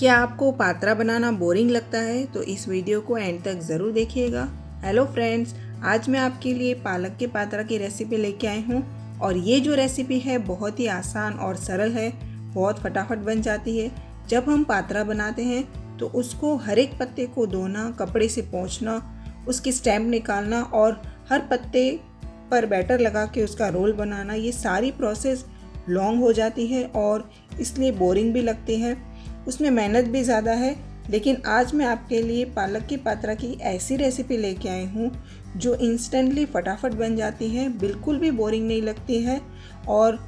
क्या आपको पात्रा बनाना बोरिंग लगता है तो इस वीडियो को एंड तक ज़रूर देखिएगा। हेलो फ्रेंड्स, आज मैं आपके लिए पालक के पात्रा की रेसिपी लेके आई हूँ और ये जो रेसिपी है बहुत ही आसान और सरल है, बहुत फटाफट बन जाती है। जब हम पात्रा बनाते हैं तो उसको हर एक पत्ते को धोना, कपड़े से पोंछना, उसकी स्टेम निकालना और हर पत्ते पर बैटर लगा के उसका रोल बनाना, ये सारी प्रोसेस लॉन्ग हो जाती है और इसलिए बोरिंग भी लगती है। उसमें मेहनत भी ज़्यादा है। लेकिन आज मैं आपके लिए पालक की पात्रा की ऐसी रेसिपी लेके आई हूँ जो इंस्टेंटली फटाफट बन जाती है, बिल्कुल भी बोरिंग नहीं लगती है और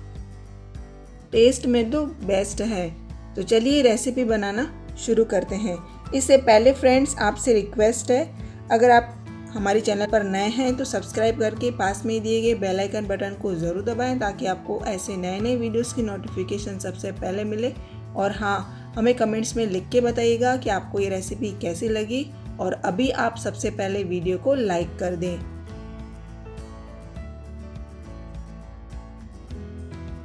टेस्ट में तो बेस्ट है। तो चलिए रेसिपी बनाना शुरू करते हैं। इससे पहले फ्रेंड्स, आपसे रिक्वेस्ट है, अगर आप हमारे चैनल पर नए हैं तो सब्सक्राइब करके पास में दिए गए बेल आइकन बटन को ज़रूर दबाएं ताकि आपको ऐसे नए नए वीडियोस की नोटिफिकेशन सबसे पहले मिले। और हाँ, हमें कमेंट्स में लिख के बताइएगा कि आपको ये रेसिपी कैसी लगी और अभी आप सबसे पहले वीडियो को लाइक कर दें।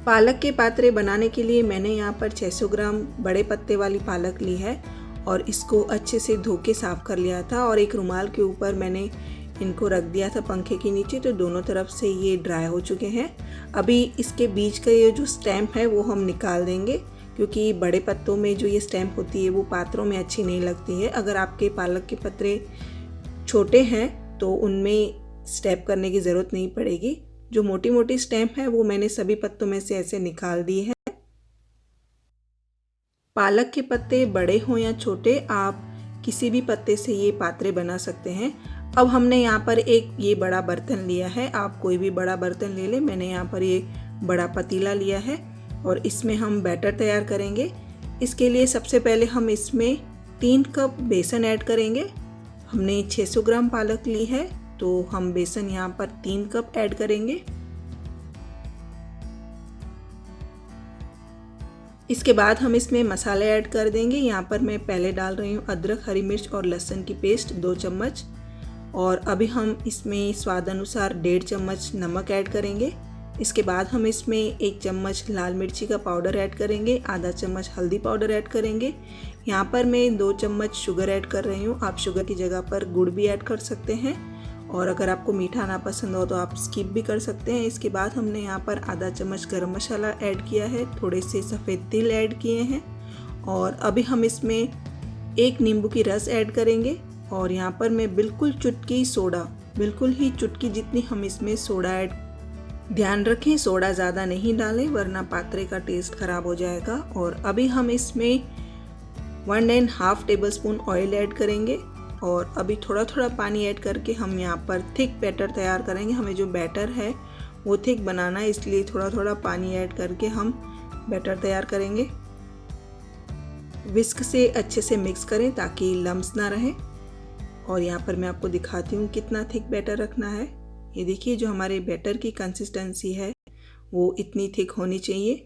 पालक के पात्रे बनाने के लिए मैंने यहाँ पर 600 ग्राम बड़े पत्ते वाली पालक ली है और इसको अच्छे से धो के साफ़ कर लिया था और एक रुमाल के ऊपर मैंने इनको रख दिया था पंखे के नीचे, तो दोनों तरफ से ये ड्राई हो चुके हैं। अभी इसके बीच का ये जो स्टेम है वो हम निकाल देंगे क्योंकि बड़े पत्तों में जो ये स्टेम होती है वो पात्रों में अच्छी नहीं लगती है। अगर आपके पालक के पत्ते छोटे हैं तो उनमें स्टेप करने की ज़रूरत नहीं पड़ेगी। जो मोटी मोटी स्टेम है वो मैंने सभी पत्तों में से ऐसे निकाल दिए हैं। पालक के पत्ते बड़े हों या छोटे, आप किसी भी पत्ते से ये पात्रे बना सकते हैं। अब हमने यहाँ पर एक ये बड़ा बर्तन लिया है, आप कोई भी बड़ा बर्तन ले लें। मैंने यहाँ पर ये बड़ा पतीला लिया है और इसमें हम बैटर तैयार करेंगे। इसके लिए सबसे पहले हम इसमें 3 कप बेसन ऐड करेंगे। हमने 600 ग्राम पालक ली है तो हम बेसन यहाँ पर 3 कप ऐड करेंगे। इसके बाद हम इसमें मसाले ऐड कर देंगे। यहाँ पर मैं पहले डाल रही हूँ अदरक, हरी मिर्च और लहसुन की पेस्ट 2 चम्मच और अभी हम इसमें स्वाद अनुसार 1.5 चम्मच नमक ऐड करेंगे। इसके बाद हम इसमें 1 चम्मच लाल मिर्ची का पाउडर ऐड करेंगे, आधा चम्मच हल्दी पाउडर ऐड करेंगे। यहाँ पर मैं 2 चम्मच शुगर ऐड कर रही हूँ। आप शुगर की जगह पर गुड़ भी ऐड कर सकते हैं और अगर आपको मीठा ना पसंद हो तो आप स्किप भी कर सकते हैं। इसके बाद हमने यहाँ पर आधा चम्मच गरम मसाला ऐड किया है, थोड़े से सफ़ेद तिल ऐड किए हैं और अभी हम इसमें 1 नींबू की रस ऐड करेंगे और यहाँ पर मैं बिल्कुल चुटकी सोडा, बिल्कुल ही चुटकी जितनी हम इसमें सोडा ऐड। ध्यान रखें सोडा ज़्यादा नहीं डालें वरना पात्रे का टेस्ट ख़राब हो जाएगा। और अभी हम इसमें 1.5 टेबलस्पून ऑयल ऐड करेंगे और अभी थोड़ा थोड़ा पानी ऐड करके हम यहाँ पर थिक बैटर तैयार करेंगे। हमें जो बैटर है वो थिक बनाना है, इसलिए थोड़ा थोड़ा पानी ऐड करके हम बैटर तैयार करेंगे। विस्क से अच्छे से मिक्स करें ताकि लम्स ना रहे। और यहाँ पर मैं आपको दिखाती हूँ कितना थिक बैटर रखना है। ये देखिए, जो हमारे बैटर की कंसिस्टेंसी है वो इतनी थिक होनी चाहिए।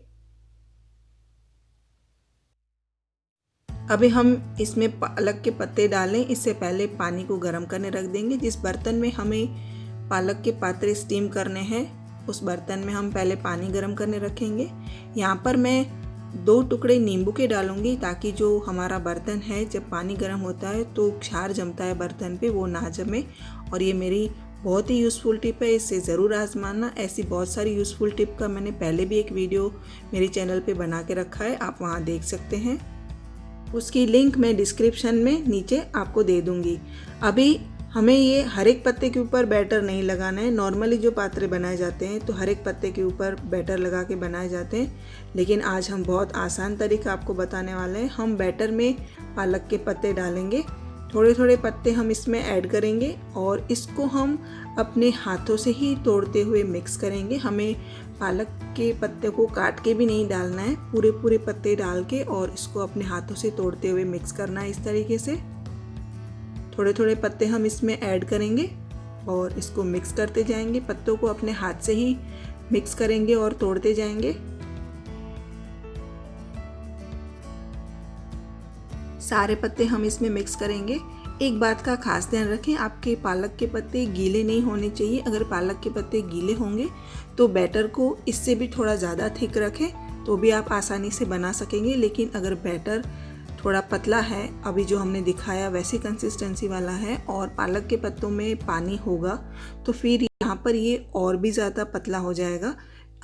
अभी हम इसमें पालक के पत्ते डालें, इससे पहले पानी को गर्म करने रख देंगे। जिस बर्तन में हमें पालक के पात्रे स्टीम करने हैं उस बर्तन में हम पहले पानी गर्म करने रखेंगे। यहाँ पर मैं 2 टुकड़े नींबू के डालूंगी ताकि जो हमारा बर्तन है जब पानी गर्म होता है तो क्षार जमता है बर्तन पे, वो ना जमे। और ये मेरी बहुत ही यूज़फुल टिप है, इससे ज़रूर आजमाना। ऐसी बहुत सारी यूज़फुल टिप का मैंने पहले भी एक वीडियो मेरे चैनल पे बना के रखा है, आप वहाँ देख सकते हैं। उसकी लिंक मैं डिस्क्रिप्शन में नीचे आपको दे दूँगी। अभी हमें ये हर एक पत्ते के ऊपर बैटर नहीं लगाना है। नॉर्मली जो पात्रे बनाए जाते हैं तो हर एक पत्ते के ऊपर बैटर लगा के बनाए जाते हैं, लेकिन आज हम बहुत आसान तरीका आपको बताने वाले हैं। हम बैटर में पालक के पत्ते डालेंगे, थोड़े थोड़े पत्ते हम इसमें ऐड करेंगे और इसको हम अपने हाथों से ही तोड़ते हुए मिक्स करेंगे। हमें पालक के पत्ते को काट के भी नहीं डालना है, पूरे पूरे पत्ते डाल के और इसको अपने हाथों से तोड़ते हुए मिक्स करना है। इस तरीके से थोड़े थोड़े पत्ते हम इसमें ऐड करेंगे और इसको मिक्स करते जाएंगे। पत्तों को अपने हाथ से ही मिक्स करेंगे और तोड़ते जाएंगे। सारे पत्ते हम इसमें मिक्स करेंगे। एक बात का खास ध्यान रखें, आपके पालक के पत्ते गीले नहीं होने चाहिए। अगर पालक के पत्ते गीले होंगे तो बैटर को इससे भी थोड़ा ज़्यादा थिक रखें तो भी आप आसानी से बना सकेंगे। लेकिन अगर बैटर थोड़ा पतला है, अभी जो हमने दिखाया वैसी कंसिस्टेंसी वाला है, और पालक के पत्तों में पानी होगा तो फिर यहाँ पर ये और भी ज़्यादा पतला हो जाएगा।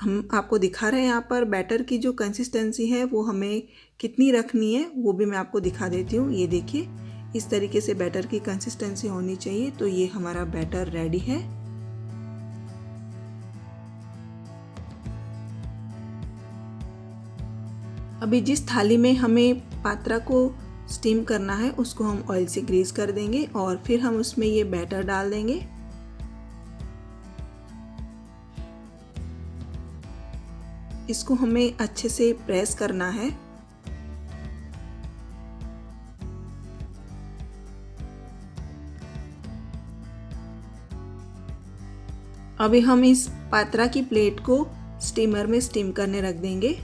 हम आपको दिखा रहे हैं यहाँ पर बैटर की जो कंसिस्टेंसी है वो हमें कितनी रखनी है वो भी मैं आपको दिखा देती हूँ। ये देखिए, इस तरीके से बैटर की कंसिस्टेंसी होनी चाहिए। तो ये हमारा बैटर रेडी है। अभी जिस थाली में हमें पात्रा को स्टीम करना है उसको हम ऑयल से ग्रीस कर देंगे और फिर हम उसमें ये बैटर डाल देंगे। इसको हमें अच्छे से प्रेस करना है। अभी हम इस पात्रा की प्लेट को स्टीमर में स्टीम करने रख देंगे।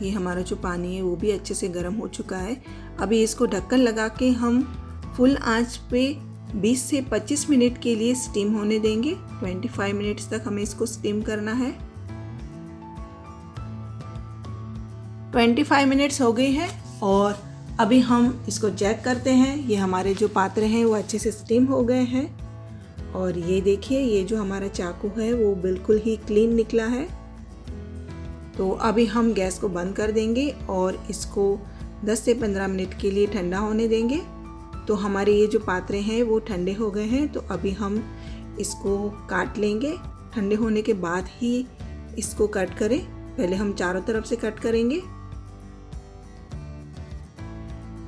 ये हमारा जो पानी है वो भी अच्छे से गर्म हो चुका है। अभी इसको ढक्कन लगा के हम फुल आंच पे 20 से 25 मिनट के लिए स्टीम होने देंगे। 25 मिनट्स तक हमें इसको स्टीम करना है। 25 मिनट्स हो गई है और अभी हम इसको चेक करते हैं। ये हमारे जो पात्र हैं वो अच्छे से स्टीम हो गए हैं और ये देखिए, ये जो हमारा चाकू है वो बिल्कुल ही क्लीन निकला है। तो अभी हम गैस को बंद कर देंगे और इसको 10 से 15 मिनट के लिए ठंडा होने देंगे। तो हमारे ये जो पात्रे हैं वो ठंडे हो गए हैं। तो अभी हम इसको काट लेंगे। ठंडे होने के बाद ही इसको कट करें। पहले हम चारों तरफ से कट करेंगे।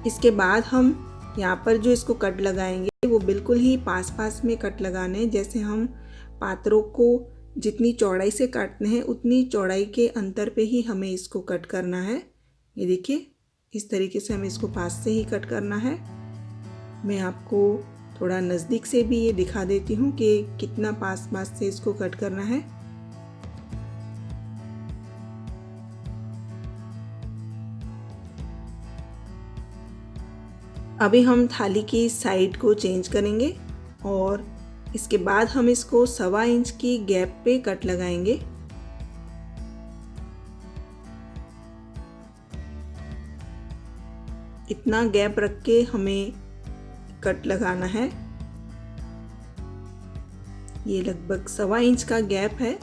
इसके बाद हम यहाँ पर जो इसको कट लगाएंगे वो बिल्कुल ही पास पास में कट लगाने, जैसे हम पात्रों को जितनी चौड़ाई से काटने हैं उतनी चौड़ाई के अंतर पे ही हमें इसको कट करना है। ये देखिए, इस तरीके से हमें इसको पास से ही कट करना है। मैं आपको थोड़ा नज़दीक से भी ये दिखा देती हूँ कि कितना पास पास से इसको कट करना है। अभी हम थाली की साइड को चेंज करेंगे और इसके बाद हम इसको 1.25 इंच की गैप पे कट लगाएंगे। इतना गैप रख के हमें कट लगाना है। ये लगभग 1.25 इंच का गैप है।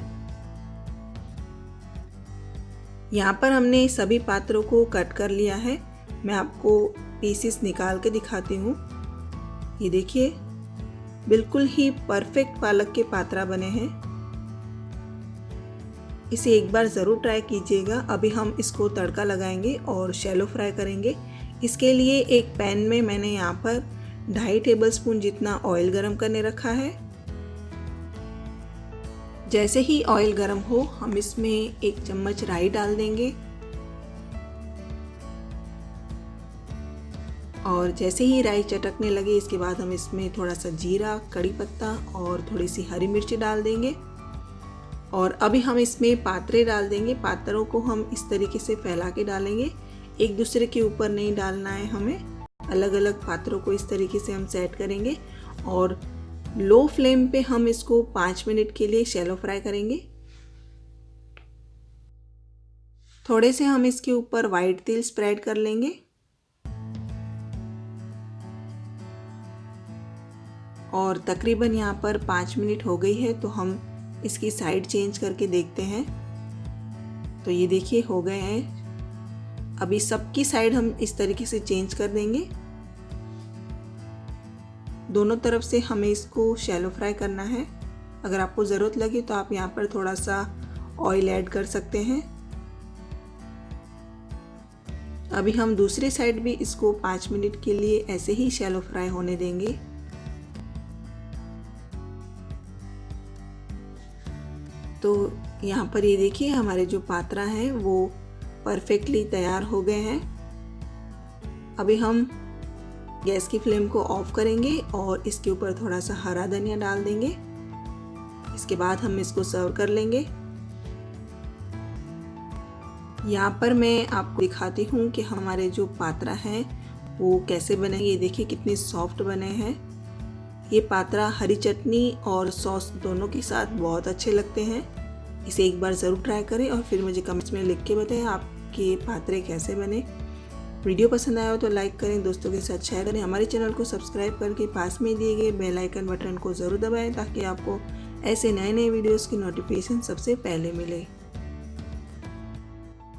यहाँ पर हमने सभी पात्रों को कट कर लिया है। मैं आपको पीसेस निकाल के दिखाती हूँ। ये देखिए, बिल्कुल ही परफेक्ट पालक के पात्रा बने हैं। इसे एक बार ज़रूर ट्राई कीजिएगा। अभी हम इसको तड़का लगाएंगे और शैलो फ्राई करेंगे। इसके लिए एक पैन में मैंने यहाँ पर 2.5 टेबलस्पून जितना ऑयल गरम करने रखा है। जैसे ही ऑयल गरम हो हम इसमें 1 चम्मच राई डाल देंगे और जैसे ही राई चटकने लगे इसके बाद हम इसमें थोड़ा सा जीरा, कड़ी पत्ता और थोड़ी सी हरी मिर्ची डाल देंगे। और अभी हम इसमें पात्रे डाल देंगे। पात्रों को हम इस तरीके से फैला के डालेंगे, एक दूसरे के ऊपर नहीं डालना है हमें। अलग अलग पात्रों को इस तरीके से हम सेट करेंगे और लो फ्लेम पे हम इसको 5 मिनट के लिए शैलो फ्राई करेंगे। थोड़े से हम इसके ऊपर वाइट तिल स्प्रेड कर लेंगे और तकरीबन यहाँ पर 5 मिनट हो गई है। तो हम इसकी साइड चेंज करके देखते हैं। तो ये देखिए, हो गए हैं। अभी सबकी साइड हम इस तरीके से चेंज कर देंगे। दोनों तरफ से हमें इसको शैलो फ्राई करना है। अगर आपको ज़रूरत लगे तो आप यहाँ पर थोड़ा सा ऑयल ऐड कर सकते हैं। अभी हम दूसरी साइड भी इसको 5 मिनट के लिए ऐसे ही शैलो फ्राई होने देंगे। तो यहाँ पर ये देखिए, हमारे जो पात्रा हैं वो परफेक्टली तैयार हो गए हैं। अभी हम गैस की फ्लेम को ऑफ करेंगे और इसके ऊपर थोड़ा सा हरा धनिया डाल देंगे। इसके बाद हम इसको सर्व कर लेंगे। यहाँ पर मैं आपको दिखाती हूँ कि हमारे जो पात्रा हैं वो कैसे बने। ये देखिए कितने सॉफ्ट बने हैं। ये पात्रा हरी चटनी और सॉस दोनों के साथ बहुत अच्छे लगते हैं। इसे एक बार ज़रूर ट्राई करें और फिर मुझे कमेंट्स में लिख के बताएं आपके पात्रे कैसे बने। वीडियो पसंद आया हो तो लाइक करें, दोस्तों के साथ शेयर करें। हमारे चैनल को सब्सक्राइब करके पास में दिए गए बेल आइकन बटन को ज़रूर दबाएं ताकि आपको ऐसे नए नए वीडियोस की नोटिफिकेशन सबसे पहले मिले।